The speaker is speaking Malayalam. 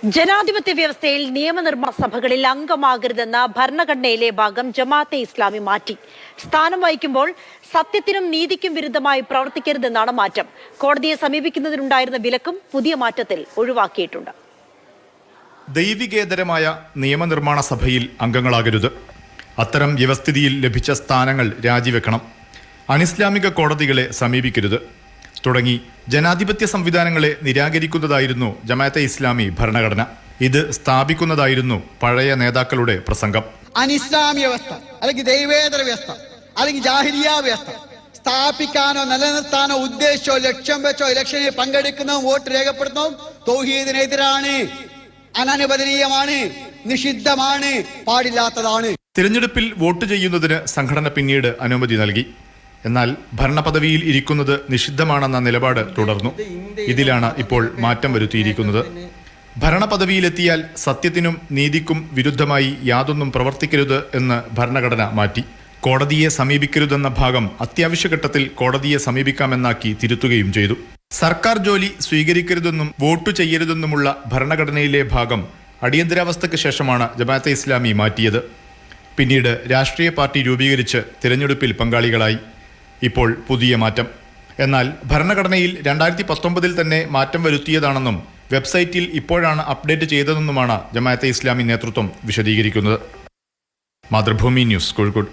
ജനാധിപത്യ വ്യവസ്ഥയിൽ നിയമനിർമ്മാണ സഭകളിൽ അംഗമാകരുതെന്ന ഭരണഘടനയിലെ ഭാഗം ജമാഅത്തെ ഇസ്ലാമി മാറ്റി. സ്ഥാനം വഹിക്കുമ്പോൾ സത്യത്തിനും നീതിക്കും വിരുദ്ധമായി പ്രവർത്തിക്കരുതെന്നാണ് മാറ്റം. കോടതിയെ സമീപിക്കുന്നതിനുണ്ടായിരുന്ന വിലക്കും പുതിയ മാറ്റത്തിൽ ഒഴിവാക്കിയിട്ടുണ്ട്. ദൈവികേതരമായ നിയമനിർമ്മാണ സഭയിൽ അംഗങ്ങളാകരുത്. അത്തരം വ്യവസ്ഥിതിയിൽ ലഭിച്ച സ്ഥാനങ്ങൾ രാജിവെക്കണം. അനിസ്ലാമിക കോടതികളെ സമീപിക്കരുത് തുടങ്ങി ജനാധിപത്യ സംവിധാനങ്ങളെ നിരാകരിക്കുന്നതായിരുന്നു ജമാഅത്തെ ഇസ്ലാമി ഭരണഘടന. ഇത് സ്ഥാപിക്കുന്നതായിരുന്നു പഴയ നേതാക്കളുടെ പ്രസംഗം. അനിസ്ലാമിക വ്യവസ്ഥ അല്ലെങ്കിൽ ദൈവേതര വ്യവസ്ഥ അല്ലെങ്കിൽ ജാഹിലിയ വ്യവസ്ഥ സ്ഥാപിക്കാനോ നിലനിർത്താനോ ഉദ്ദേശിച്ചോ ലക്ഷ്യം വെച്ചോ ഇലക്ഷനിൽ പങ്കെടുക്കുന്നതും വോട്ട് രേഖപ്പെടുത്തുന്നതും തൗഹീദിനെതിരാണ്, അനനുവദനീയമാണ്, നിഷിദ്ധമാണ്, പാടില്ലാത്തതാണ്. തിരഞ്ഞെടുപ്പിൽ വോട്ട് ചെയ്യുന്നതിന് സംഘടന പിന്നീട് അനുമതി നൽകി. എന്നാൽ ഭരണപദവിയിൽ ഇരിക്കുന്നത് നിഷിദ്ധമാണെന്ന നിലപാട് തുടർന്നു. ഇതിലാണ് ഇപ്പോൾ മാറ്റം വരുത്തിയിരിക്കുന്നത്. ഭരണപദവിയിലെത്തിയാൽ സത്യത്തിനും നീതിക്കും വിരുദ്ധമായി യാതൊന്നും പ്രവർത്തിക്കരുത് എന്ന് ഭരണഘടന മാറ്റി. കോടതിയെ സമീപിക്കരുതെന്ന ഭാഗം അത്യാവശ്യഘട്ടത്തിൽ കോടതിയെ സമീപിക്കാമെന്നാക്കി തിരുത്തുകയും ചെയ്തു. സർക്കാർ ജോലി സ്വീകരിക്കരുതെന്നും വോട്ടു ചെയ്യരുതെന്നുമുള്ള ഭരണഘടനയിലെ ഭാഗം അടിയന്തരാവസ്ഥയ്ക്ക് ശേഷമാണ് ജമാഅത്തെ ഇസ്ലാമി മാറ്റിയത്. പിന്നീട് രാഷ്ട്രീയ പാർട്ടി രൂപീകരിച്ച് തിരഞ്ഞെടുപ്പിൽ പങ്കാളികളായി. ഇപ്പോൾ പുതിയ മാറ്റം. എന്നാൽ ഭരണഘടനയിൽ 2019 തന്നെ മാറ്റം വരുത്തിയതാണെന്നും വെബ്സൈറ്റിൽ ഇപ്പോഴാണ് അപ്ഡേറ്റ് ചെയ്തതെന്നുമാണ് ജമാഅത്തെ ഇസ്ലാമി നേതൃത്വം വിശദീകരിക്കുന്നത്. മാതൃഭൂമി ന്യൂസ്, കോഴിക്കോട്.